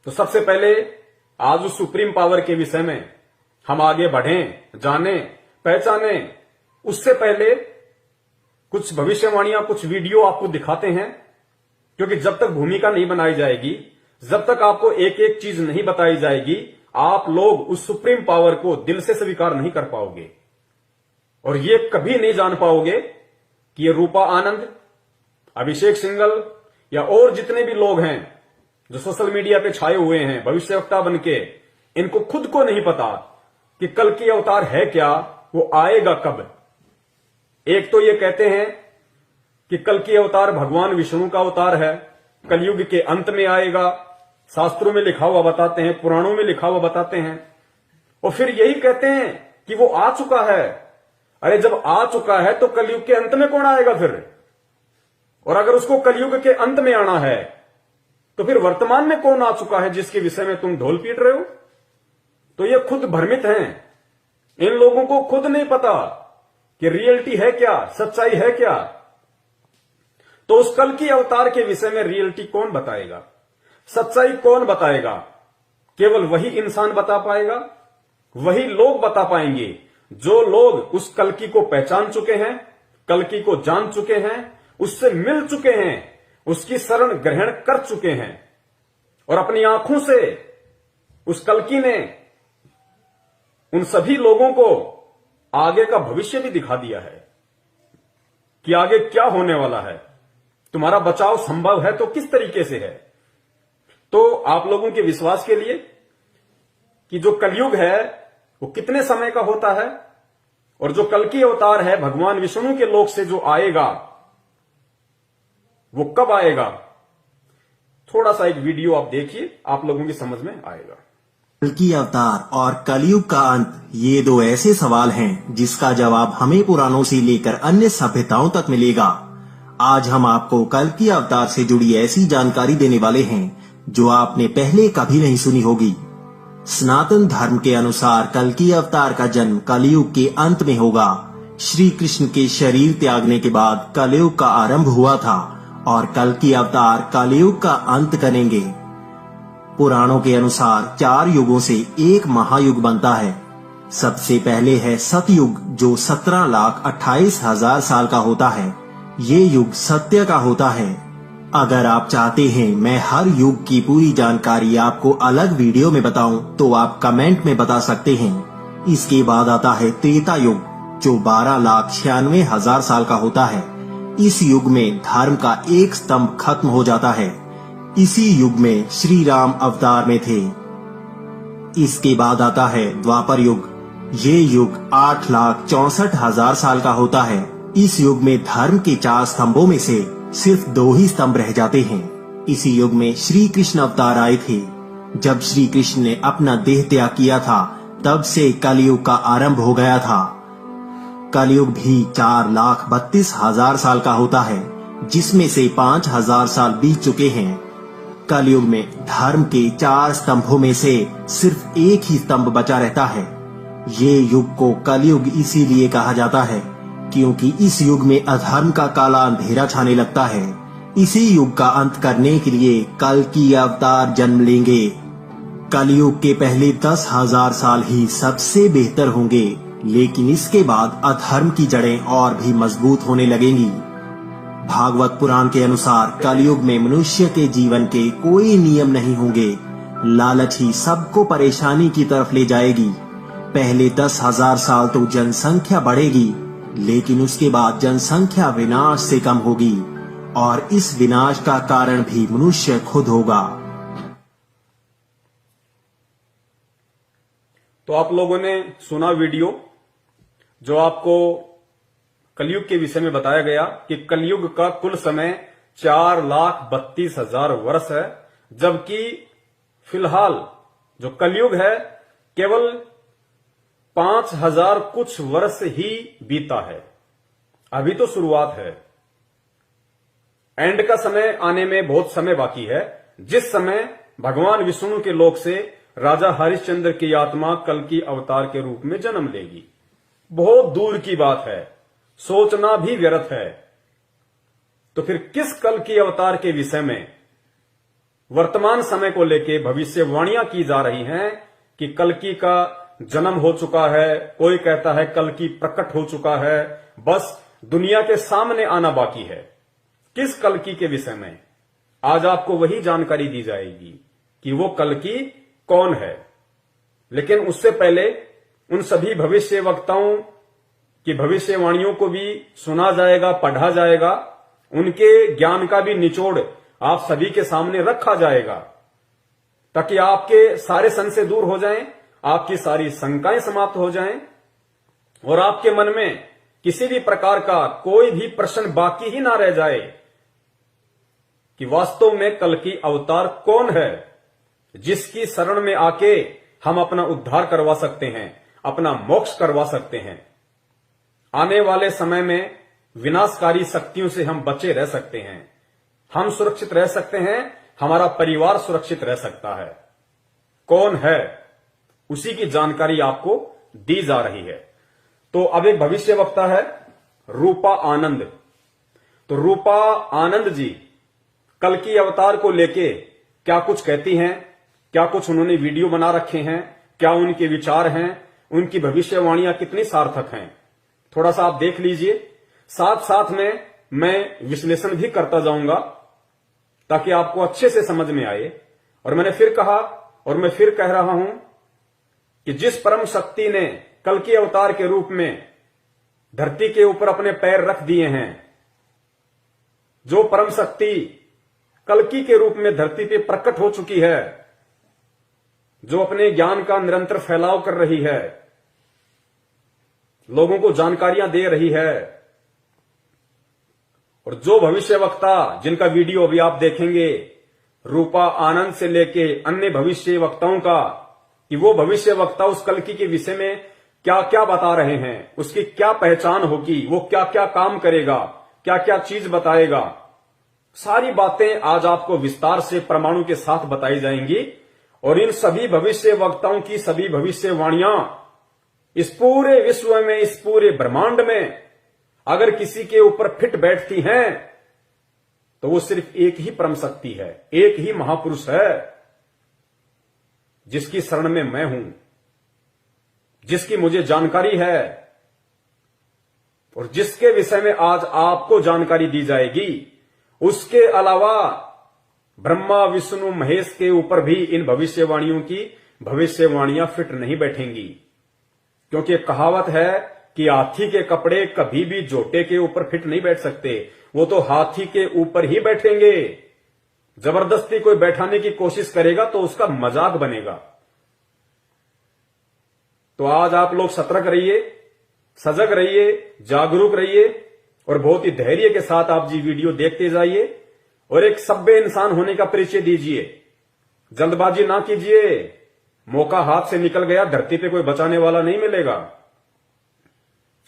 तो सबसे पहले आज उस सुप्रीम पावर के विषय में हम आगे बढ़ें, जाने, पहचाने, उससे पहले कुछ भविष्यवाणियां, कुछ वीडियो आपको दिखाते हैं। क्योंकि जब तक भूमिका नहीं बनाई जाएगी, जब तक आपको एक एक चीज नहीं बताई जाएगी, आप लोग उस सुप्रीम पावर को दिल से स्वीकार नहीं कर पाओगे और ये कभी नहीं जान पाओगे कि ये रूपा आनंद, अभिषेक सिंघल या और जितने भी लोग हैं जो सोशल मीडिया पे छाए हुए हैं भविष्यवक्ता बनके, इनको खुद को नहीं पता कि कल की अवतार है क्या, वो आएगा कब। एक तो ये कहते हैं कि कल की अवतार भगवान विष्णु का अवतार है, कलयुग के अंत में आएगा, शास्त्रों में लिखा हुआ बताते हैं, पुराणों में लिखा हुआ बताते हैं। और फिर यही कहते हैं कि वो आ चुका है। अरे जब आ चुका है तो कलयुग के अंत में कौन आएगा फिर? और अगर उसको कलयुग के अंत में आना है तो फिर वर्तमान में कौन आ चुका है जिसके विषय में तुम ढोल पीट रहे हो? तो ये खुद भ्रमित हैं। इन लोगों को खुद नहीं पता कि रियलिटी है क्या, सच्चाई है क्या। तो उस कल की अवतार के विषय में रियलिटी कौन बताएगा, सच्चाई कौन बताएगा? केवल वही इंसान बता पाएगा, वही लोग बता पाएंगे जो लोग उस कल्कि को पहचान चुके हैं, कल्कि को जान चुके हैं, उससे मिल चुके हैं, उसकी शरण ग्रहण कर चुके हैं और अपनी आंखों से उस कल्कि ने उन सभी लोगों को आगे का भविष्य भी दिखा दिया है कि आगे क्या होने वाला है। तुम्हारा बचाव संभव है तो किस तरीके से है? तो आप लोगों के विश्वास के लिए कि जो कलयुग है वो कितने समय का होता है और जो कल की अवतार है भगवान विष्णु के लोक से जो आएगा वो कब आएगा, थोड़ा सा एक वीडियो आप देखिए, आप लोगों की समझ में आएगा। कल की अवतार और कलयुग का अंत, ये दो ऐसे सवाल हैं जिसका जवाब हमें पुराणों से लेकर अन्य सभ्यताओं तक मिलेगा। आज हम आपको कल की अवतार से जुड़ी ऐसी जानकारी देने वाले हैं जो आपने पहले कभी नहीं सुनी होगी। सनातन धर्म के अनुसार कल की अवतार का जन्म कलयुग के अंत में होगा। श्री कृष्ण के शरीर त्यागने के बाद कलयुग का आरंभ हुआ था और कल की अवतार कलयुग का अंत करेंगे। पुराणों के अनुसार 4 युगों से एक महायुग बनता है। सबसे पहले है सतयुग जो 17,28,000 साल का होता है। ये युग सत्य का होता है। अगर आप चाहते हैं मैं हर युग की पूरी जानकारी आपको अलग वीडियो में बताऊं तो आप कमेंट में बता सकते हैं। इसके बाद आता है त्रेता युग जो 12,96,000 साल का होता है। इस युग में धर्म का एक स्तंभ खत्म हो जाता है। इसी युग में श्री राम अवतार में थे। इसके बाद आता है द्वापर युग। ये युग 8,64,000 साल का होता है। इस युग में धर्म के 4 स्तंभों में से सिर्फ 2 ही स्तंभ रह जाते हैं। इसी युग में श्री कृष्ण अवतार आए थे। जब श्री कृष्ण ने अपना देह त्याग किया था तब से कलयुग का आरंभ हो गया था। कलयुग भी 4,32,000 साल का होता है जिसमें से 5,000 साल बीत चुके हैं। कलयुग में धर्म के 4 स्तंभों में से सिर्फ एक ही स्तंभ बचा रहता है। ये युग को कलयुग इसीलिए कहा जाता है क्योंकि इस युग में अधर्म का काला अंधेरा छाने लगता है। इसी युग का अंत करने के लिए कल की अवतार जन्म लेंगे। कलयुग के पहले 10,000 साल ही सबसे बेहतर होंगे, लेकिन इसके बाद अधर्म की जड़ें और भी मजबूत होने लगेंगी। भागवत पुराण के अनुसार कलयुग में मनुष्य के जीवन के कोई नियम नहीं होंगे। लालच ही सबको परेशानी की तरफ ले जाएगी। पहले 10,000 साल तो जनसंख्या बढ़ेगी, लेकिन उसके बाद जनसंख्या विनाश से कम होगी और इस विनाश का कारण भी मनुष्य खुद होगा। तो आप लोगों ने सुना वीडियो जो आपको कलयुग के विषय में बताया गया कि कलयुग का कुल समय 4,32,000 वर्ष है, जबकि फिलहाल जो कलयुग है केवल 5,000 कुछ वर्ष ही बीता है। अभी तो शुरुआत है। एंड का समय आने में बहुत समय बाकी है, जिस समय भगवान विष्णु के लोक से राजा हरिश्चंद्र की आत्मा कल की अवतार के रूप में जन्म लेगी। बहुत दूर की बात है, सोचना भी व्यर्थ है। तो फिर किस कल की अवतार के विषय में वर्तमान समय को लेके भविष्यवाणियां की जा रही हैं कि कल्कि का जन्म हो चुका है, कोई कहता है कल्कि प्रकट हो चुका है, बस दुनिया के सामने आना बाकी है। किस कल्कि के विषय में आज आपको वही जानकारी दी जाएगी कि वो कल्कि कौन है। लेकिन उससे पहले उन सभी भविष्य वक्ताओं की भविष्यवाणियों को भी सुना जाएगा, पढ़ा जाएगा, उनके ज्ञान का भी निचोड़ आप सभी के सामने रखा जाएगा, ताकि आपके सारे संशय दूर हो जाएं, आपकी सारी शंकाएं समाप्त हो जाएं और आपके मन में किसी भी प्रकार का कोई भी प्रश्न बाकी ही ना रह जाए कि वास्तव में कल्कि अवतार कौन है, जिसकी शरण में आके हम अपना उद्धार करवा सकते हैं, अपना मोक्ष करवा सकते हैं। आने वाले समय में विनाशकारी शक्तियों से हम बचे रह सकते हैं, हम सुरक्षित रह सकते हैं, हमारा परिवार सुरक्षित रह सकता है। कौन है, उसी की जानकारी आपको दी जा रही है। तो अब एक भविष्य वक्ता है रूपा आनंद। तो रूपा आनंद जी कल्कि अवतार को लेके क्या कुछ कहती हैं, क्या कुछ उन्होंने वीडियो बना रखे हैं, क्या उनके विचार हैं, उनकी भविष्यवाणियां कितनी सार्थक हैं, थोड़ा सा आप देख लीजिए। साथ साथ में मैं विश्लेषण भी करता जाऊंगा ताकि आपको अच्छे से समझ में आए। और मैंने फिर कहा और मैं फिर कह रहा हूं कि जिस परम शक्ति ने कल्कि अवतार के रूप में धरती के ऊपर अपने पैर रख दिए हैं, जो परम शक्ति कल्कि के रूप में धरती पे प्रकट हो चुकी है, जो अपने ज्ञान का निरंतर फैलाव कर रही है, लोगों को जानकारियां दे रही है, और जो भविष्य वक्ता जिनका वीडियो अभी आप देखेंगे रूपा आनंद से लेके अन्य भविष्य वक्ताओं का, कि वो भविष्य वक्ता उस कल्कि के विषय में क्या क्या बता रहे हैं, उसकी क्या पहचान होगी, वो क्या क्या काम करेगा, क्या क्या चीज बताएगा, सारी बातें आज आपको विस्तार से प्रमाणों के साथ बताई जाएंगी। और इन सभी भविष्य वक्ताओं की सभी भविष्यवाणियां इस पूरे विश्व में, इस पूरे ब्रह्मांड में अगर किसी के ऊपर फिट बैठती हैं तो वो सिर्फ एक ही परम शक्ति है, एक ही महापुरुष है, जिसकी शरण में मैं हूं, जिसकी मुझे जानकारी है और जिसके विषय में आज आपको जानकारी दी जाएगी। उसके अलावा ब्रह्मा विष्णु महेश के ऊपर भी इन भविष्यवाणियों की भविष्यवाणियां फिट नहीं बैठेंगी, क्योंकि एक कहावत है कि हाथी के कपड़े कभी भी जोटे के ऊपर फिट नहीं बैठ सकते, वो तो हाथी के ऊपर ही बैठेंगे। जबरदस्ती कोई बैठाने की कोशिश करेगा तो उसका मजाक बनेगा। तो आज आप लोग सतर्क रहिए, सजग रहिए, जागरूक रहिए और बहुत ही धैर्य के साथ आप जी वीडियो देखते जाइए और एक सभ्य इंसान होने का परिचय दीजिए। जल्दबाजी ना कीजिए, मौका हाथ से निकल गया, धरती पे कोई बचाने वाला नहीं मिलेगा।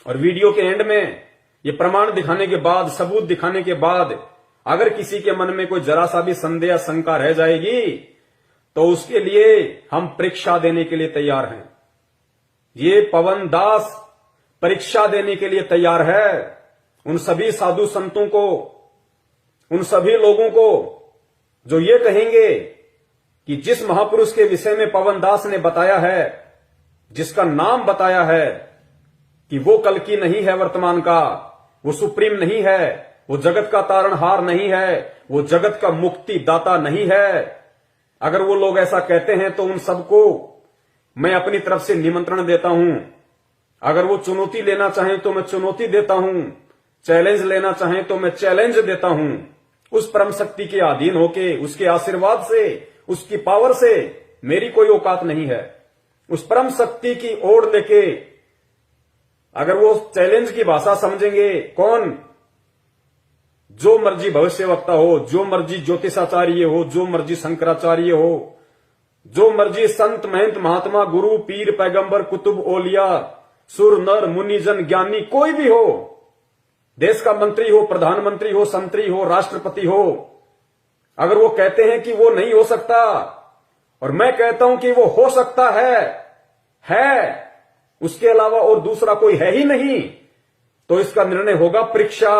और वीडियो के एंड में ये प्रमाण दिखाने के बाद, सबूत दिखाने के बाद अगर किसी के मन में कोई जरा सा भी संदेह, शंका रह जाएगी तो उसके लिए हम परीक्षा देने के लिए तैयार हैं। ये पवन दास परीक्षा देने के लिए तैयार है उन सभी साधु संतों को, उन सभी लोगों को जो ये कहेंगे कि जिस महापुरुष के विषय में पवन दास ने बताया है, जिसका नाम बताया है कि वो कल्कि नहीं है वर्तमान का, वो सुप्रीम नहीं है, वो जगत का तारणहार नहीं है, वो जगत का मुक्ति दाता नहीं है, अगर वो लोग ऐसा कहते हैं तो उन सबको मैं अपनी तरफ से निमंत्रण देता हूं। अगर वो चुनौती लेना चाहें तो मैं चुनौती देता हूं, चैलेंज लेना चाहें तो मैं चैलेंज देता हूं। उस परम शक्ति के अधीन होके, उसके आशीर्वाद से, उसकी पावर से मेरी कोई औकात नहीं है। उस परम शक्ति की ओर लेके अगर वो चैलेंज की भाषा समझेंगे, कौन, जो मर्जी भविष्यवक्ता हो, जो मर्जी ज्योतिषाचार्य हो, जो मर्जी शंकराचार्य हो, जो मर्जी संत महंत महात्मा गुरु पीर पैगंबर कुतुब ओलिया सुर नर मुनि जन ज्ञानी कोई भी हो, देश का मंत्री हो, प्रधानमंत्री हो, संतरी हो, राष्ट्रपति हो, अगर वो कहते हैं कि वो नहीं हो सकता और मैं कहता हूं कि वो हो सकता है, उसके अलावा और दूसरा कोई है ही नहीं, तो इसका निर्णय होगा परीक्षा।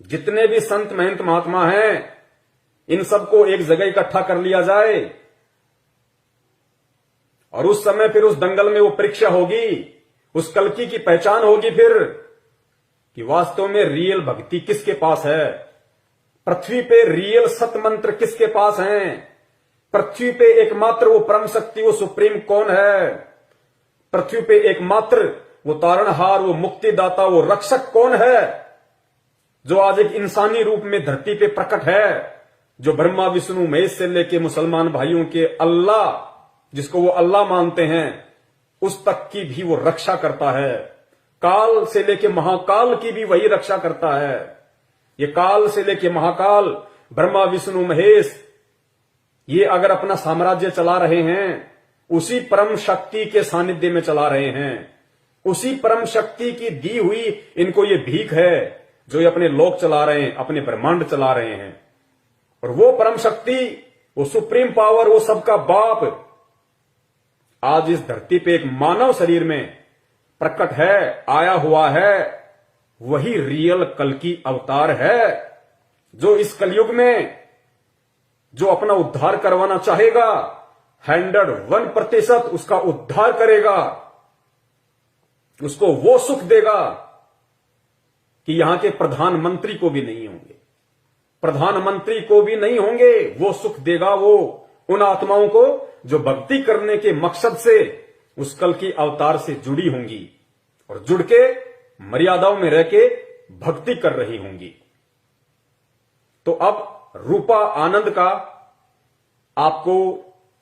जितने भी संत महंत महात्मा हैं, इन सबको एक जगह इकट्ठा कर लिया जाए और उस समय फिर उस दंगल में वो परीक्षा होगी, उस कल्कि की पहचान होगी फिर कि वास्तव में रियल भक्ति किसके पास है, पृथ्वी पे रियल सत मंत्र किसके पास हैं, पृथ्वी पे एकमात्र वो परम शक्ति, वो सुप्रीम कौन है, पृथ्वी पे एकमात्र वो तारणहार, वो मुक्तिदाता, वो रक्षक कौन है, जो आज एक इंसानी रूप में धरती पे प्रकट है, जो ब्रह्मा विष्णु महेश से लेके मुसलमान भाइयों के अल्लाह, जिसको वो अल्लाह मानते हैं, उस तक की भी वो रक्षा करता है। काल से लेके महाकाल की भी वही रक्षा करता है। ये काल से लेके महाकाल, ब्रह्मा विष्णु महेश, ये अगर अपना साम्राज्य चला रहे हैं, उसी परम शक्ति के सानिध्य में चला रहे हैं। उसी परम शक्ति की दी हुई इनको ये भीख है, जो ये अपने लोक चला रहे हैं, अपने ब्रह्मांड चला रहे हैं। और वो परम शक्ति, वो सुप्रीम पावर, वो सबका बाप आज इस धरती पे एक मानव शरीर में प्रकट है, आया हुआ है। वही रियल कल्कि अवतार है, जो इस कलयुग में जो अपना उद्धार करवाना चाहेगा, 101% उसका उद्धार करेगा, उसको वो सुख देगा कि यहां के प्रधानमंत्री को भी नहीं होंगे, प्रधानमंत्री को भी नहीं होंगे। वो सुख देगा वो उन आत्माओं को जो भक्ति करने के मकसद से उस कल्कि अवतार से जुड़ी होंगी और जुड़ के मर्यादाओं में रह के भक्ति कर रही होंगी। तो अब रूपा आनंद का आपको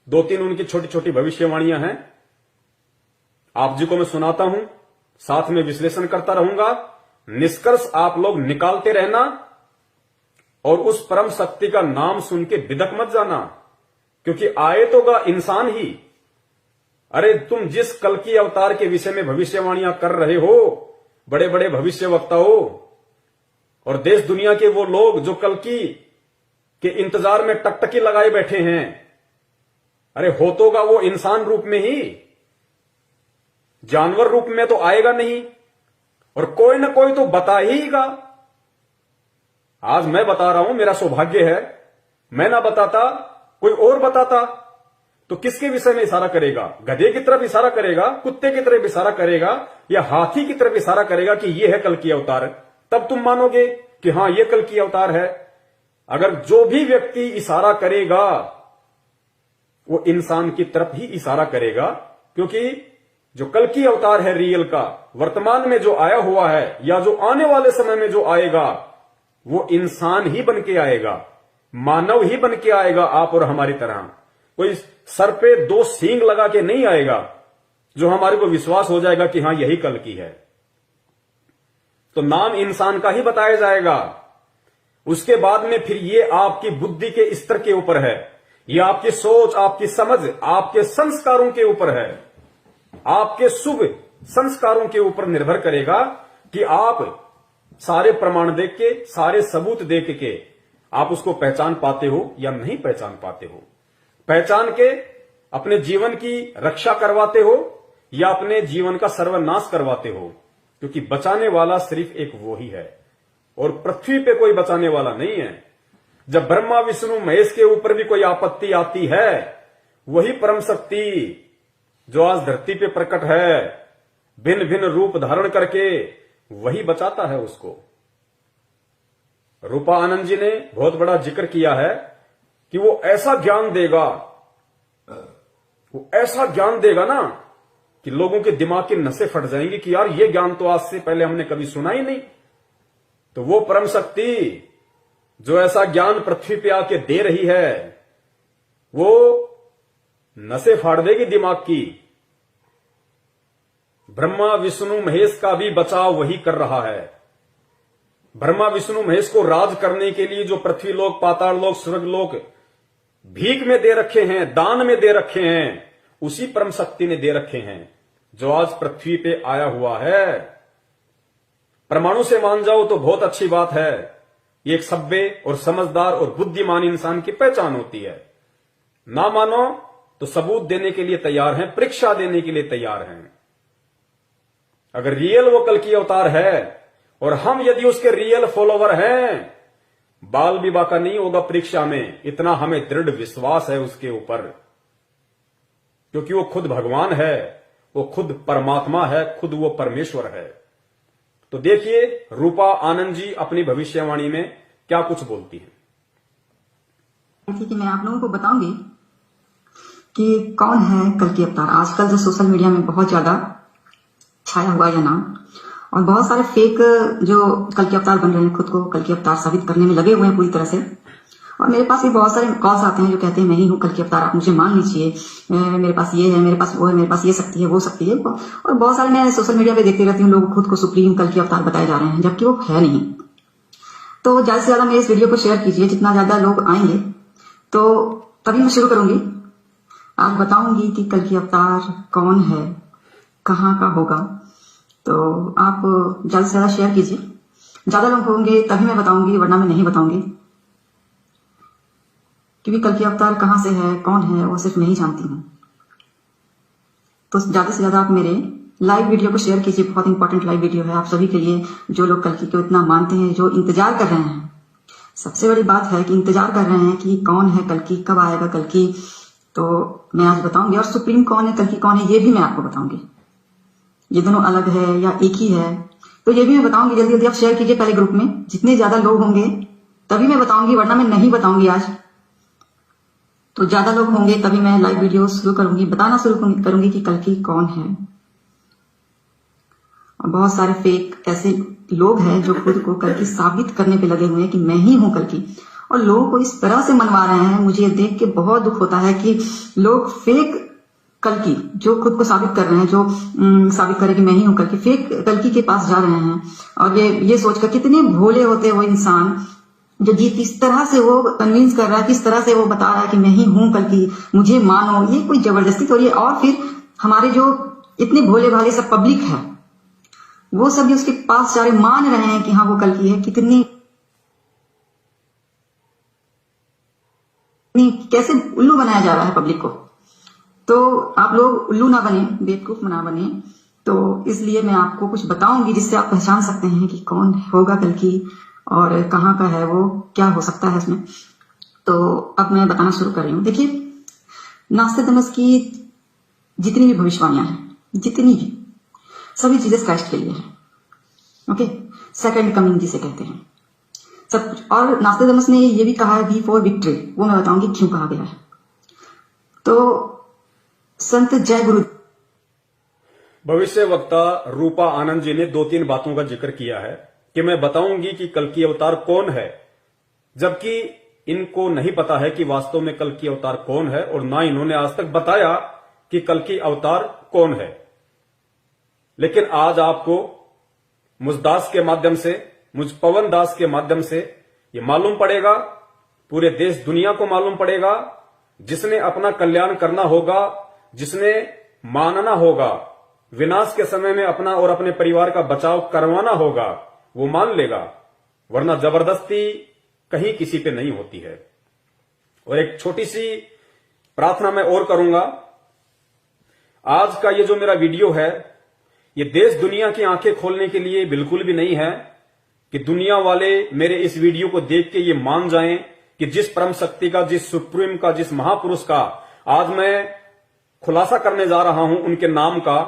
2-3 उनकी छोटी छोटी भविष्यवाणियां हैं, आप जी को मैं सुनाता हूं, साथ में विश्लेषण करता रहूंगा। निष्कर्ष आप लोग निकालते रहना और उस परम शक्ति का नाम सुन के बिदक मत जाना, क्योंकि आए तो गा इंसान ही। अरे तुम जिस कल्कि अवतार के विषय में भविष्यवाणियां कर रहे हो, बड़े बड़े भविष्य वक्ता हो और देश दुनिया के वो लोग जो कल्कि के इंतजार में टकटकी लगाए बैठे हैं, अरे हो तो गा वो इंसान रूप में ही, जानवर रूप में तो आएगा नहीं, और कोई ना कोई तो बता हीगा। आज मैं बता रहा हूं, मेरा सौभाग्य है, मैं ना बताता कोई और बताता, तो किसके विषय में इशारा करेगा? गधे की तरफ इशारा करेगा, कुत्ते की तरफ इशारा करेगा, या हाथी की तरफ इशारा करेगा कि यह है कल्कि अवतार? तब तुम मानोगे कि हां यह कल्कि अवतार है। अगर जो भी व्यक्ति इशारा करेगा वो इंसान की तरफ ही इशारा करेगा, क्योंकि जो कल्कि अवतार है रियल का, वर्तमान में जो आया हुआ है या जो आने वाले समय में जो आएगा, वो इंसान ही बन के आएगा, मानव ही बन के आएगा, आप और हमारी तरह। कोई सर पे 2 सींग लगा के नहीं आएगा जो हमारे को विश्वास हो जाएगा कि हां यही कल्कि है। तो नाम इंसान का ही बताया जाएगा। उसके बाद में फिर ये आपकी बुद्धि के स्तर के ऊपर है, ये आपकी सोच, आपकी समझ, आपके संस्कारों के ऊपर है, आपके शुभ संस्कारों के ऊपर निर्भर करेगा कि आप सारे प्रमाण देख के, सारे सबूत देख के आप उसको पहचान पाते हो या नहीं पहचान पाते हो। पहचान के अपने जीवन की रक्षा करवाते हो या अपने जीवन का सर्वनाश करवाते हो, क्योंकि बचाने वाला सिर्फ एक वो ही है और पृथ्वी पे कोई बचाने वाला नहीं है। जब ब्रह्मा विष्णु महेश के ऊपर भी कोई आपत्ति आती है, वही परम शक्ति जो आज धरती पे प्रकट है, भिन्न भिन्न रूप धारण करके, वही बचाता है उसको। रूपा आनंद जी ने बहुत बड़ा जिक्र किया है कि वो ऐसा ज्ञान देगा, वो ऐसा ज्ञान देगा ना कि लोगों के दिमाग की नसें फट जाएंगी कि यार ये ज्ञान तो आज से पहले हमने कभी सुना ही नहीं। तो वो परम शक्ति जो ऐसा ज्ञान पृथ्वी पे आके दे रही है, वो नसें फाड़ देगी दिमाग की। ब्रह्मा विष्णु महेश का भी बचाव वही कर रहा है। ब्रह्मा विष्णु महेश को राज करने के लिए जो पृथ्वी लोक, पाताल लोक, स्वर्ग लोक भीख में दे रखे हैं, दान में दे रखे हैं, उसी परम शक्ति ने दे रखे हैं जो आज पृथ्वी पे आया हुआ है। परमाणु से मान जाओ तो बहुत अच्छी बात है, ये एक सभ्य और समझदार और बुद्धिमान इंसान की पहचान होती है। ना मानो तो सबूत देने के लिए तैयार हैं, परीक्षा देने के लिए तैयार हैं। अगर रियल वो कल्कि अवतार है, और हम यदि उसके रियल फॉलोवर हैं, बाल विवाह का नहीं होगा परीक्षा में, इतना हमें दृढ़ विश्वास है उसके ऊपर, क्योंकि वो खुद भगवान है, वो खुद परमात्मा है, खुद वो परमेश्वर है। तो देखिए रूपा आनंद जी अपनी भविष्यवाणी में क्या कुछ बोलती हैं। कि मैं आप लोगों को बताऊंगी कि कौन है कल्कि अवतार। आजकल जो सोशल मीडिया में बहुत ज्यादा छाया हुआ है नाम, और बहुत सारे फेक जो कल्कि अवतार बन रहे हैं, खुद को कल्कि अवतार साबित करने में लगे हुए हैं पूरी तरह से। और मेरे पास भी बहुत सारे कॉल्स आते हैं जो कहते हैं मैं ही हूँ कल्कि अवतार, आप मुझे मान लीजिए, मेरे पास ये है, मेरे पास वो है, मेरे पास ये शक्ति है, वो शक्ति है। और बहुत सारे मैं सोशल मीडिया पे देखती रहती हूँ, लोग खुद को सुप्रीम कल्कि अवतार बताए जा रहे हैं, जबकि वो है नहीं। तो ज्यादा से ज्यादा मेरे इस वीडियो को शेयर कीजिए, जितना ज्यादा लोग आएंगे तो तभी मैं शुरू करूंगी। आज बताऊंगी कि कल्कि अवतार कौन है, कहाँ का होगा। तो आप ज्यादा से ज्यादा शेयर कीजिए, ज्यादा लोग होंगे तभी मैं बताऊंगी, वरना मैं नहीं बताऊंगी, क्योंकि कल्कि अवतार कहाँ से है, कौन है, वो सिर्फ मैं ही जानती हूँ। तो ज्यादा से ज्यादा आप मेरे लाइव वीडियो को शेयर कीजिए, बहुत इंपॉर्टेंट लाइव वीडियो है आप सभी के लिए, जो लोग कल्कि को इतना मानते हैं, जो इंतजार कर रहे हैं। सबसे बड़ी बात है कि इंतजार कर रहे हैं कि कौन है कल्कि, कब आएगा कल्कि। तो मैं आज बताऊंगी, और सुप्रीम कौन है, कल्कि कौन है, ये भी मैं आपको बताऊंगी। ये दोनों अलग है या एक ही है, तो ये भी मैं बताऊंगी। जल्दी जल्दी आप शेयर कीजिए पहले ग्रुप में, जितने ज्यादा लोग होंगे तभी मैं बताऊंगी, वरना मैं नहीं बताऊंगी आज। तो ज्यादा लोग होंगे तभी मैं लाइव वीडियो शुरू करूंगी, बताना शुरू करूंगी कि कल्कि कौन है। और बहुत सारे फेक ऐसे लोग हैं जो खुद को कल्कि साबित करने पे लगे हुए हैं कि मैं ही हूं कल्कि, और लोगों को इस तरह से मनवा रहे हैं। मुझे ये देख के बहुत दुख होता है कि लोग फेक कल्कि जो खुद को साबित कर रहे हैं, जो साबित करे कि मैं ही हूं कल्कि, फेक कल्कि के पास जा रहे हैं। और ये सोचकर कितने भोले होते हैं वो इंसान, जो किस तरह से वो कन्विंस कर रहा है, किस तरह से वो बता रहा है कि मैं ही हूं कल्कि, मुझे मानो। ये कोई जबरदस्ती थोड़ी है। और फिर हमारे जो इतने भोले भाले सब पब्लिक है, वो सब भी उसके पास सारे मान रहे हैं कि हाँ वो कल्कि है। कितनी कैसे उल्लू बनाया जा रहा है पब्लिक को। तो आप लोग उल्लू ना बने, बेवकूफ ना बने। तो इसलिए मैं आपको कुछ बताऊंगी जिससे आप पहचान सकते हैं कि कौन होगा कल्कि और कहाँ का है वो, क्या हो सकता है इसमें। तो अब मैं बताना शुरू कर रही हूँ। देखिए, नास्तिकमस की जितनी भी भविष्यवाणियां हैं, जितनी भी, सभी चीजें क्राइस्ट के लिए है। ओके, सेकंड कमिंग जिसे कहते हैं सब कुछ। और नास्तिकमस ने ये भी कहा है वी फॉर विक्ट्री, वो मैं बताऊंगी क्यों कहा गया है। तो संत जय गुरु भविष्य वक्ता रूपा आनंद जी ने 2-3 बातों का जिक्र किया है कि मैं बताऊंगी कि कल्कि अवतार कौन है, जबकि इनको नहीं पता है कि वास्तव में कल्कि अवतार कौन है, और ना इन्होंने आज तक बताया कि कल्कि अवतार कौन है। लेकिन आज आपको मुझदास के माध्यम से, मुझ पवन दास के माध्यम से ये मालूम पड़ेगा, पूरे देश दुनिया को मालूम पड़ेगा, जिसने अपना कल्याण करना होगा, जिसने मानना होगा, विनाश के समय में अपना और अपने परिवार का बचाव करवाना होगा, वो मान लेगा, वरना जबरदस्ती कहीं किसी पे नहीं होती है। और एक छोटी सी प्रार्थना मैं और करूंगा। आज का ये जो मेरा वीडियो है, ये देश दुनिया की आंखें खोलने के लिए बिल्कुल भी नहीं है कि दुनिया वाले मेरे इस वीडियो को देख के ये मान जाएं कि जिस परम शक्ति का, जिस सुप्रीम का, जिस महापुरुष का आज मैं खुलासा करने जा रहा हूं उनके नाम का,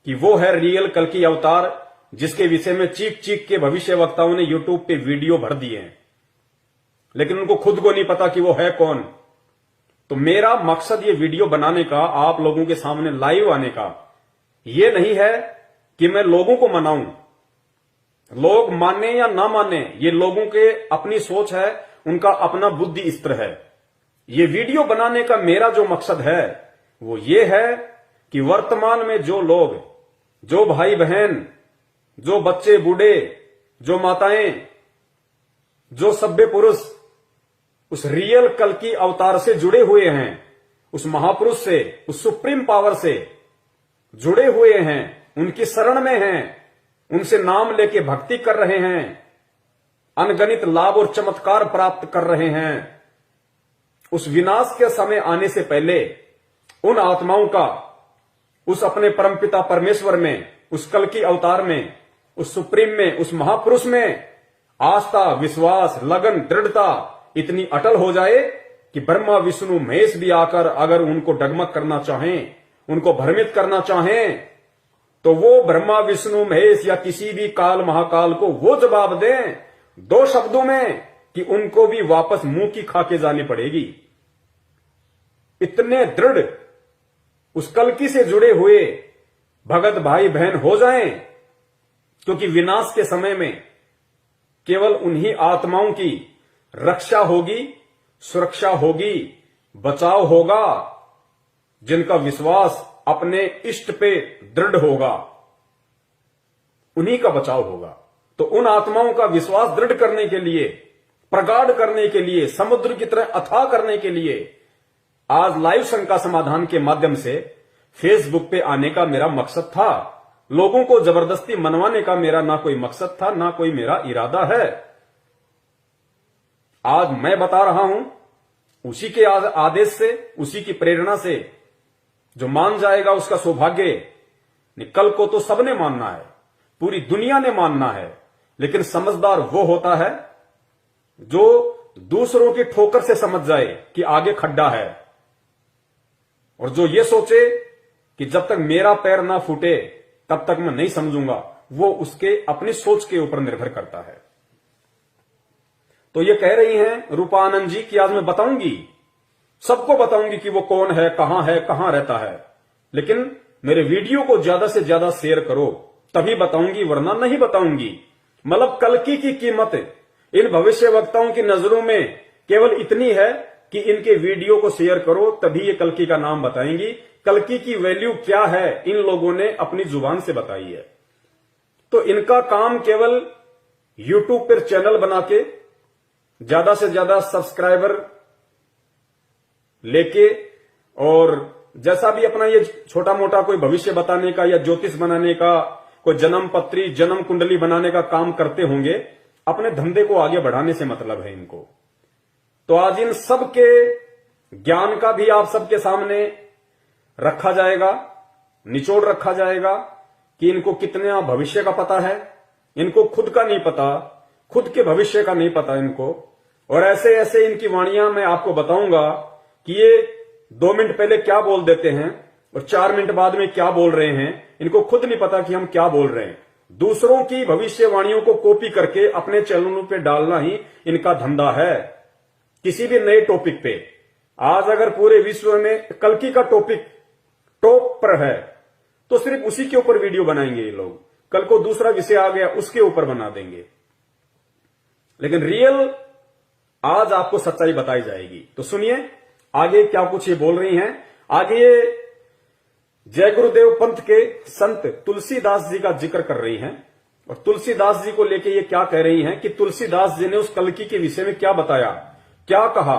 कि वो है रियल कल्कि अवतार, जिसके विषय में चीख चीख के भविष्य वक्ताओं ने यूट्यूब पे वीडियो भर दिए हैं, लेकिन उनको खुद को नहीं पता कि वो है कौन। तो मेरा मकसद ये वीडियो बनाने का, आप लोगों के सामने लाइव आने का, ये नहीं है कि मैं लोगों को मनाऊं। लोग माने या ना माने, ये लोगों के अपनी सोच है, उनका अपना बुद्धि स्तर है। ये वीडियो बनाने का मेरा जो मकसद है वो ये है कि वर्तमान में जो लोग, जो भाई बहन, जो बच्चे बूढ़े, जो माताएं, जो सभ्य पुरुष उस रियल कल्कि अवतार से जुड़े हुए हैं, उस महापुरुष से, उस सुप्रीम पावर से जुड़े हुए हैं, उनकी शरण में हैं, उनसे नाम लेके भक्ति कर रहे हैं, अनगणित लाभ और चमत्कार प्राप्त कर रहे हैं, उस विनाश के समय आने से पहले उन आत्माओं का उस अपने परमपिता परमेश्वर में, उस कल्कि अवतार में उस सुप्रीम में, उस महापुरुष में आस्था, विश्वास, लगन, दृढ़ता इतनी अटल हो जाए कि ब्रह्मा, विष्णु, महेश भी आकर अगर उनको डगमग करना चाहें, उनको भ्रमित करना चाहें, तो वो ब्रह्मा, विष्णु, महेश या किसी भी काल महाकाल को वो जवाब दें 2 शब्दों में कि उनको भी वापस मुंह की खा के जानी पड़ेगी। इतने दृढ़ उस कल्कि से जुड़े हुए भगत भाई बहन हो जाएं, क्योंकि विनाश के समय में केवल उन्हीं आत्माओं की रक्षा होगी, सुरक्षा होगी, बचाव होगा जिनका विश्वास अपने इष्ट पे दृढ़ होगा, उन्हीं का बचाव होगा। तो उन आत्माओं का विश्वास दृढ़ करने के लिए, प्रगाढ़ करने के लिए, समुद्र की तरह अथाह करने के लिए आज लाइव शंका समाधान के माध्यम से फेसबुक पे आने का मेरा मकसद था। लोगों को जबरदस्ती मनवाने का मेरा ना कोई मकसद था, ना कोई मेरा इरादा है। आज मैं बता रहा हूं उसी के आदेश से, उसी की प्रेरणा से। जो मान जाएगा उसका सौभाग्य। कल को तो सबने मानना है, पूरी दुनिया ने मानना है, लेकिन समझदार वो होता है जो दूसरों की ठोकर से समझ जाए कि आगे खड्डा है, और जो ये सोचे कि जब तक मेरा पैर ना फूटे तब तक मैं नहीं समझूंगा, वो उसके अपनी सोच के ऊपर निर्भर करता है। तो ये कह रही हैं रूपा आनंद जी कि आज मैं बताऊंगी, सबको बताऊंगी कि वो कौन है, कहां रहता है, लेकिन मेरे वीडियो को ज्यादा से ज्यादा शेयर करो तभी बताऊंगी, वरना नहीं बताऊंगी। मतलब कल्कि की कीमत इन भविष्य वक्ताओं की नजरों में केवल इतनी है कि इनके वीडियो को शेयर करो तभी ये कल्कि का नाम बताएंगी। कल्कि की वैल्यू क्या है इन लोगों ने अपनी जुबान से बताई है। तो इनका काम केवल यूट्यूब पर चैनल बना के ज्यादा से ज्यादा सब्सक्राइबर लेके, और जैसा भी अपना ये छोटा मोटा कोई भविष्य बताने का या ज्योतिष बनाने का, कोई जन्म पत्री, जन्म कुंडली बनाने का काम करते होंगे, अपने धंधे को आगे बढ़ाने से मतलब है इनको। तो आज इन सब के ज्ञान का भी आप सबके सामने रखा जाएगा, निचोड़ रखा जाएगा कि इनको कितना भविष्य का पता है। इनको खुद का नहीं पता, खुद के भविष्य का नहीं पता इनको। और ऐसे ऐसे इनकी वाणियां मैं आपको बताऊंगा कि ये 2 मिनट पहले क्या बोल देते हैं और 4 मिनट बाद में क्या बोल रहे हैं। इनको खुद नहीं पता कि हम क्या बोल रहे हैं। दूसरों की भविष्यवाणियों को कॉपी करके अपने चैनलों पे डालना ही इनका धंधा है। किसी भी नए टॉपिक पे आज अगर पूरे विश्व में कल्कि का टॉपिक टॉप पर है तो सिर्फ उसी के ऊपर वीडियो बनाएंगे ये लोग। कल को दूसरा विषय आ गया उसके ऊपर बना देंगे, लेकिन रियल आज आपको सच्चाई बताई जाएगी। तो सुनिए आगे क्या कुछ ये बोल रही हैं। आगे ये जय गुरुदेव पंथ के संत तुलसीदास जी का जिक्र कर रही हैं, और तुलसीदास जी को लेके ये क्या कह रही हैं कि तुलसीदास जी ने उस कल्कि के विषय में क्या बताया, क्या कहा।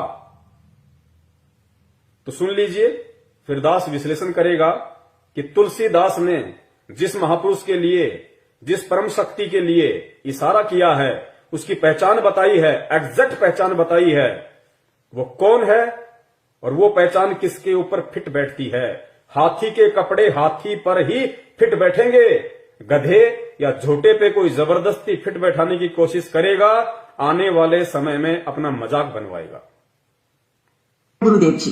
तो सुन लीजिए, फिर दास विश्लेषण करेगा कि तुलसीदास ने जिस महापुरुष के लिए, जिस परम शक्ति के लिए इशारा किया है, उसकी पहचान बताई है, एग्जैक्ट पहचान बताई है, वो कौन है और वो पहचान किसके ऊपर फिट बैठती है। हाथी के कपड़े हाथी पर ही फिट बैठेंगे। गधे या झोटे पे कोई जबरदस्ती फिट बैठाने की कोशिश करेगा, आने वाले समय में अपना मजाक बनवाएगा। गुरुदेव जी,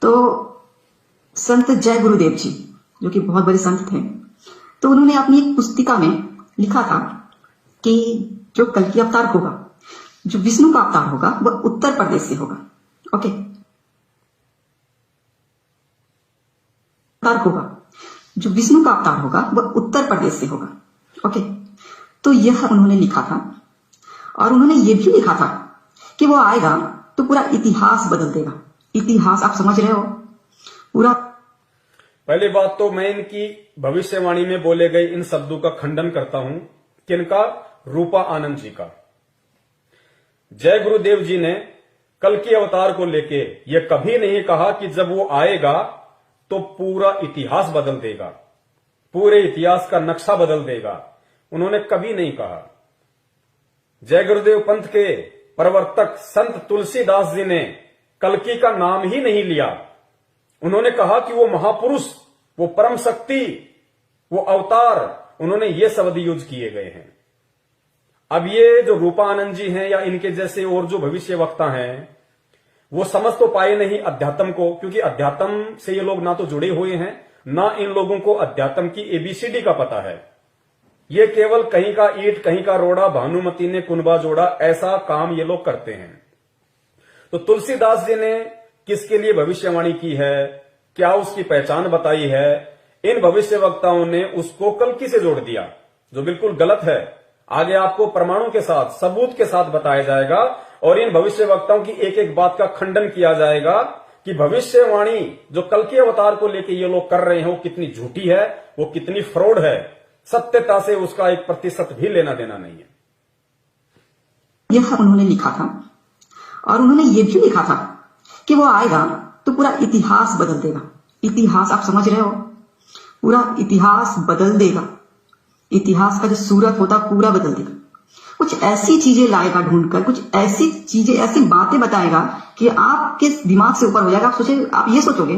तो संत जय गुरुदेव जी जो कि बहुत बड़े संत थे, तो उन्होंने अपनी एक पुस्तिका में लिखा था कि जो कल्कि अवतार होगा, जो विष्णु का अवतार होगा, वह उत्तर प्रदेश से होगा। ओके, अवतार होगा, जो विष्णु का अवतार होगा वह उत्तर प्रदेश से होगा। ओके, तो यह उन्होंने लिखा था, और उन्होंने यह भी लिखा था कि वो आएगा तो पूरा इतिहास बदल देगा। इतिहास आप समझ रहे हो पूरा। पहली बात तो मैं इनकी भविष्यवाणी में बोले गए इन शब्दों का खंडन करता हूं। किनका? रूपा आनंद जी का। जय गुरुदेव जी ने कल्कि अवतार को लेके ये कभी नहीं कहा कि जब वो आएगा तो पूरा इतिहास बदल देगा, पूरे इतिहास का नक्शा बदल देगा। उन्होंने कभी नहीं कहा। जय गुरुदेव पंथ के प्रवर्तक संत तुलसीदास जी ने कल्कि का नाम ही नहीं लिया। उन्होंने कहा कि वो महापुरुष, वो परम शक्ति, वो अवतार, उन्होंने ये शब्द यूज किए गए हैं। अब ये जो रूपानंद जी हैं या इनके जैसे और जो भविष्य वक्ता हैं, वो समझ तो पाए नहीं अध्यात्म को, क्योंकि अध्यात्म से ये लोग ना तो जुड़े हुए हैं, ना इन लोगों को अध्यात्म की एबीसीडी का पता है। ये केवल कहीं का ईंट कहीं का रोड़ा, भानुमति ने कुनबा जोड़ा, ऐसा काम ये लोग करते हैं। तो तुलसीदास जी ने किसके लिए भविष्यवाणी की है, क्या उसकी पहचान बताई है, इन भविष्य वक्ताओं ने उसको कल्कि से जोड़ दिया, जो बिल्कुल गलत है। आगे आपको प्रमाणों के साथ, सबूत के साथ बताया जाएगा और इन भविष्य वक्ताओं की एक एक बात का खंडन किया जाएगा कि भविष्यवाणी जो कल्कि अवतार को लेकर ये लोग कर रहे हैं वो कितनी झूठी है, वो कितनी फ्रॉड है, सत्यता से उसका 1% भी लेना देना नहीं है। यह उन्होंने लिखा था और उन्होंने ये भी लिखा था कि वो आएगा तो पूरा इतिहास बदल देगा। इतिहास आप समझ रहे हो, पूरा इतिहास बदल देगा। इतिहास का जो सूरत होता पूरा बदल देगा। कुछ ऐसी चीजें लाएगा ढूंढकर, कुछ ऐसी चीजें, ऐसी बातें बताएगा कि आपके दिमाग से ऊपर हो जाएगा। आप ये सोचोगे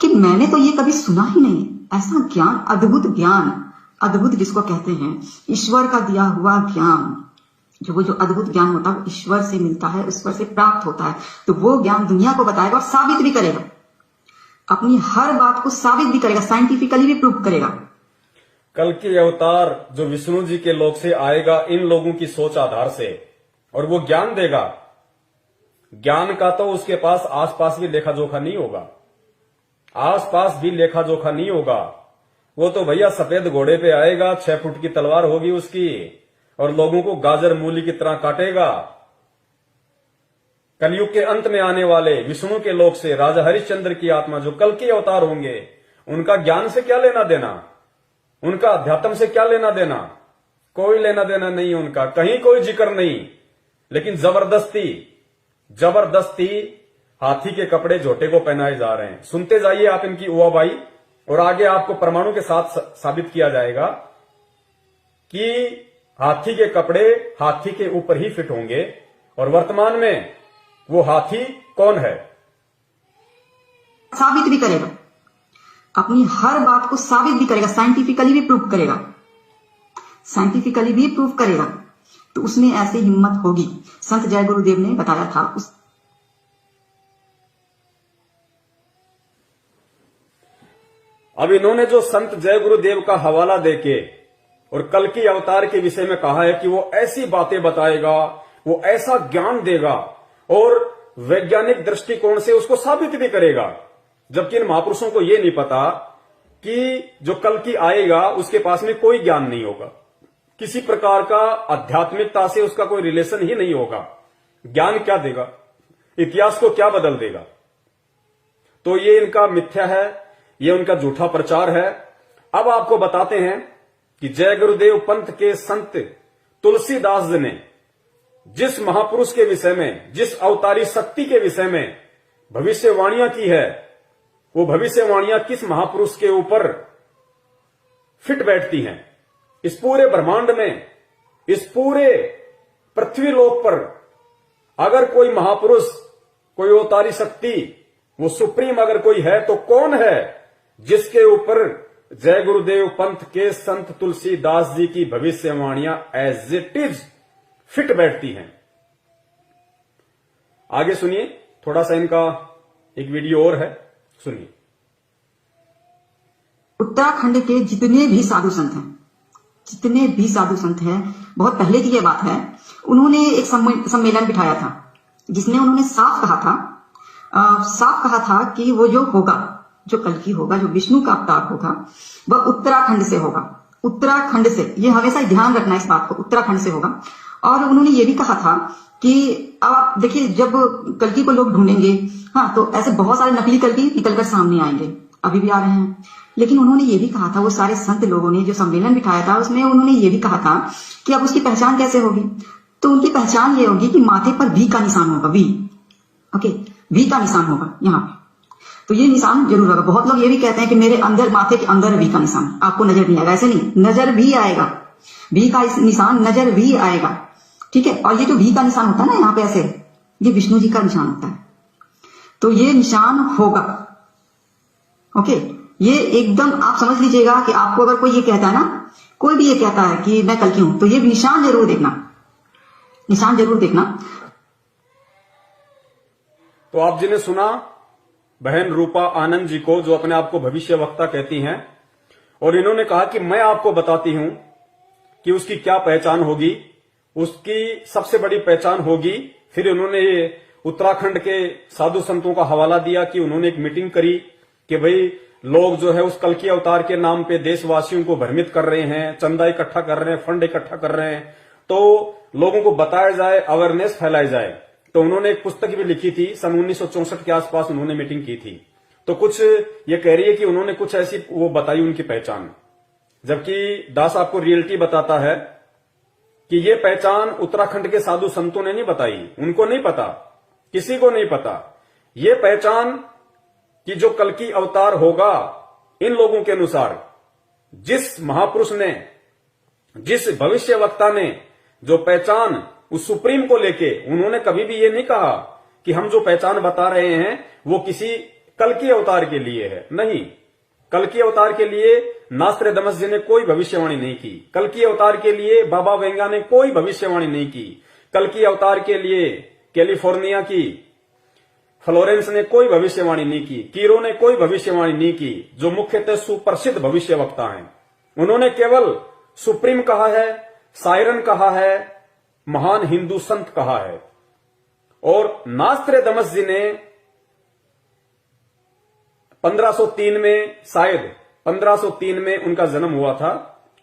कि मैंने तो ये कभी सुना ही नहीं। ऐसा ज्ञान, अद्भुत ज्ञान, अद्भुत जिसको कहते हैं ईश्वर का दिया हुआ ज्ञान, जो अद्भुत ज्ञान होता है वो ईश्वर से मिलता है, ईश्वर से प्राप्त होता है। तो वो ज्ञान दुनिया को बताएगा और साबित भी करेगा, अपनी हर बात को साबित भी करेगा, साइंटिफिकली भी प्रूव करेगा। कल्कि अवतार जो विष्णु जी के लोक से आएगा इन लोगों की सोच आधार से, और वो ज्ञान देगा। ज्ञान का तो उसके पास आसपास भी लेखा जोखा नहीं होगा, आसपास भी लेखा जोखा नहीं होगा। वो तो भैया सफेद घोड़े पे आएगा, 6 फुट की तलवार होगी उसकी, और लोगों को गाजर मूली की तरह काटेगा। कलयुग के अंत में आने वाले विष्णु के लोक से राजा हरिश्चंद्र की आत्मा जो कल्कि अवतार होंगे, उनका ज्ञान से क्या लेना देना, उनका अध्यात्म से क्या लेना देना, कोई लेना देना नहीं उनका, कहीं कोई जिक्र नहीं। लेकिन जबरदस्ती हाथी के कपड़े झोटे को पहनाए जा रहे हैं। सुनते जाइए आप इनकी उवाबाई, और आगे आपको प्रमाणों के साथ साबित किया जाएगा कि हाथी के कपड़े हाथी के ऊपर ही फिट होंगे। और वर्तमान में वो हाथी कौन है, साबित भी करेगा, अपनी हर बात को साबित भी करेगा, साइंटिफिकली भी प्रूव करेगा, साइंटिफिकली भी प्रूव करेगा। तो उसमें ऐसी हिम्मत होगी। संत जय गुरुदेव ने बताया था अब इन्होंने जो संत जय गुरुदेव का हवाला देके और कल्कि अवतार के विषय में कहा है कि वो ऐसी बातें बताएगा, वो ऐसा ज्ञान देगा और वैज्ञानिक दृष्टिकोण से उसको साबित भी करेगा। जबकि इन महापुरुषों को ये नहीं पता कि जो कल्कि आएगा उसके पास में कोई ज्ञान नहीं होगा, किसी प्रकार का आध्यात्मिकता से उसका कोई रिलेशन ही नहीं होगा। ज्ञान क्या देगा, इतिहास को क्या बदल देगा। तो ये इनका मिथ्या है, ये उनका झूठा प्रचार है। अब आपको बताते हैं कि जय गुरुदेव पंथ के संत तुलसीदास जी ने जिस महापुरुष के विषय में, जिस अवतारी शक्ति के विषय में भविष्यवाणियां की है, वो भविष्यवाणियां किस महापुरुष के ऊपर फिट बैठती हैं। इस पूरे ब्रह्मांड में, इस पूरे पृथ्वीलोक पर अगर कोई महापुरुष, कोई अवतारी शक्ति, वो सुप्रीम अगर कोई है तो कौन है जिसके ऊपर जय गुरुदेव पंथ के संत तुलसीदास जी की भविष्यवाणियां एज इट इज फिट बैठती हैं। आगे सुनिए, थोड़ा सा इनका एक वीडियो और है, सुनिए। उत्तराखंड के जितने भी साधु संत हैं, जितने भी साधु संत हैं, बहुत पहले की ये बात है, उन्होंने एक सम्मेलन बिठाया था जिसमें उन्होंने साफ कहा था कि वो जो होगा, जो कल्कि होगा, जो विष्णु का अवतार होगा, वह उत्तराखंड से होगा। उत्तराखंड से, ये हमेशा ध्यान रखना इस बात को, उत्तराखंड से होगा। और उन्होंने ये भी कहा था कि अब आप देखिए, जब कल्कि को लोग ढूंढेंगे, हाँ, तो ऐसे बहुत सारे नकली कल्कि निकलकर सामने आएंगे, अभी भी आ रहे हैं। लेकिन उन्होंने ये भी कहा था, वो सारे संत लोगों ने जो सम्मेलन बिठाया था उसमें उन्होंने ये भी कहा था कि अब उसकी पहचान कैसे होगी। तो उनकी पहचान ये होगी कि माथे पर वी का निशान होगा, वी, ओके, वी का निशान होगा यहाँ पे। तो ये निशान जरूर होगा। बहुत लोग ये भी कहते हैं कि मेरे अंदर, माथे के अंदर वी का निशान आपको नजर नहीं आएगा। ऐसे नहीं, नजर भी आएगा, वी का निशान नजर भी आएगा, ठीक है। और ये जो वी का निशान होता है ना यहाँ पे ऐसे, ये विष्णु जी का निशान होता है। तो ये निशान होगा, ओके, ये एकदम आप समझ लीजिएगा कि आपको अगर कोई ये कहता है ना, कोई भी ये कहता है कि मैं कल की हूं, तो ये निशान जरूर देखना, निशान जरूर देखना। तो आप जिन्हें सुना बहन रूपा आनंद जी को, जो अपने आप को भविष्य वक्ता कहती हैं, और इन्होंने कहा कि मैं आपको बताती हूं कि उसकी क्या पहचान होगी। उसकी सबसे बड़ी पहचान होगी, फिर उन्होंने उत्तराखंड के साधु संतों का हवाला दिया कि उन्होंने एक मीटिंग करी कि भाई लोग जो है उस कल्कि अवतार के नाम पे देशवासियों को भ्रमित कर रहे हैं, चंदा इकट्ठा कर रहे हैं, फंड इकट्ठा कर रहे हैं, तो लोगों को बताया जाए, अवेयरनेस फैलाई जाए। तो उन्होंने एक पुस्तक भी लिखी थी, सन 1964 के आसपास उन्होंने मीटिंग की थी। तो कुछ ये कह रही है कि उन्होंने कुछ ऐसी वो बताई उनकी पहचान, जबकि दास आपको रियलिटी बताता है कि ये पहचान उत्तराखंड के साधु संतों ने नहीं बताई, उनको नहीं पता, किसी को नहीं पता। ये पहचान कि जो कल्कि अवतार होगा, इन लोगों के अनुसार जिस महापुरुष ने, जिस भविष्य वक्ता ने जो पहचान उस सुप्रीम को लेके, उन्होंने कभी भी ये नहीं कहा कि हम जो पहचान बता रहे हैं वो किसी कल्कि अवतार के लिए है। नहीं, कल्कि अवतार के लिए नास्ट्रेडमस जी ने कोई भविष्यवाणी नहीं की। कल्कि अवतार के लिए बाबा वेंगा ने कोई भविष्यवाणी नहीं की। कल्कि अवतार के लिए कैलिफोर्निया की फ्लोरेंस ने कोई भविष्यवाणी नहीं की। कीरो ने कोई भविष्यवाणी नहीं की, जो मुख्यतः सुप्रसिद्ध भविष्य वक्ता हैं। उन्होंने केवल सुप्रीम कहा है, सायरन कहा है, महान हिंदू संत कहा है। और नास्ट्रेडमस जी ने 1503 में, शायद 1503 में उनका जन्म हुआ था,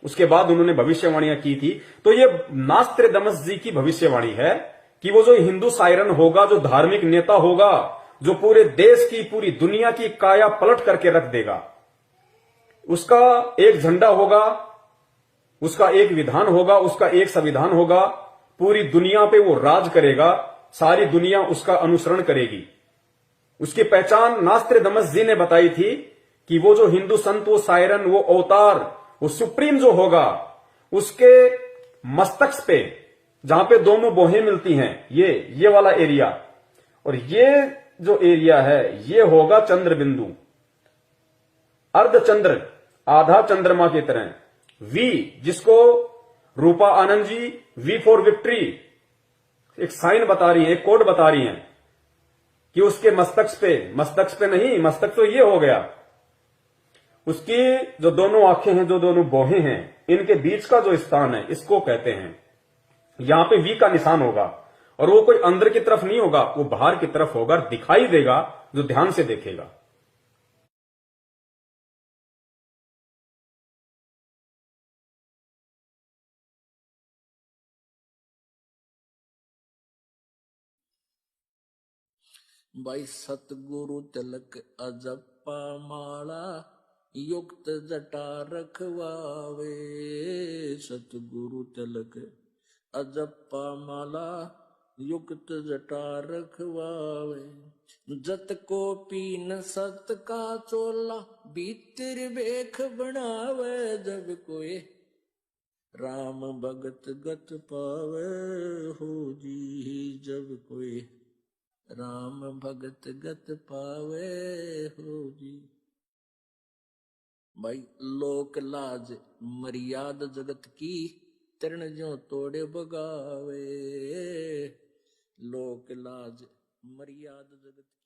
उसके बाद उन्होंने भविष्यवाणियां की थी। तो ये नास्ट्रेडमस जी की भविष्यवाणी है कि वो जो हिंदू सायरन होगा, जो धार्मिक नेता होगा, जो पूरे देश की, पूरी दुनिया की काया पलट करके रख देगा, उसका एक झंडा होगा, उसका एक विधान होगा, उसका एक संविधान होगा, पूरी दुनिया पे वो राज करेगा, सारी दुनिया उसका अनुसरण करेगी। उसकी पहचान नास्ट्रेडमस जी ने बताई थी कि वो जो हिंदू संत, वो सायरन, वो अवतार, वो सुप्रीम जो होगा, उसके मस्तक पे जहां पे दोनों बोहें मिलती हैं, ये वाला एरिया, और ये जो एरिया है ये होगा चंद्र बिंदु, अर्धचंद्र, आधा चंद्रमा की तरह। वी, जिसको रूपा Anand ji we for victory एक साइन बता रही है, एक कोड बता रही हैं कि उसके मस्तक पे नहीं, मस्तक तो ये हो गया, उसकी जो दोनों आंखें हैं, जो दोनों बोहें हैं, इनके बीच का जो स्थान है, इसको कहते हैं। यहां पे वी का निशान होगा, और वो कोई अंदर की तरफ नहीं होगा, वो बाहर की तरफ होगा, दिखाई देगा जो ध्यान से देखेगा। भाई सतगुरु तिलक अजप्पा माला युक्त जटा रखवावे। सतगुरु तिलक अजप्पा माला युक्त जटा रखवावे। जत को पीन सत का चोला भीतर बेख बनावे। जब कोई राम भगत गत पावे हो जी। जब कोई राम भगत गत पावे हो जी। भाई लोक लाज मर्याद जगत की तरण जो तोड़े बगावे। लोक लाज मर्याद जगत की।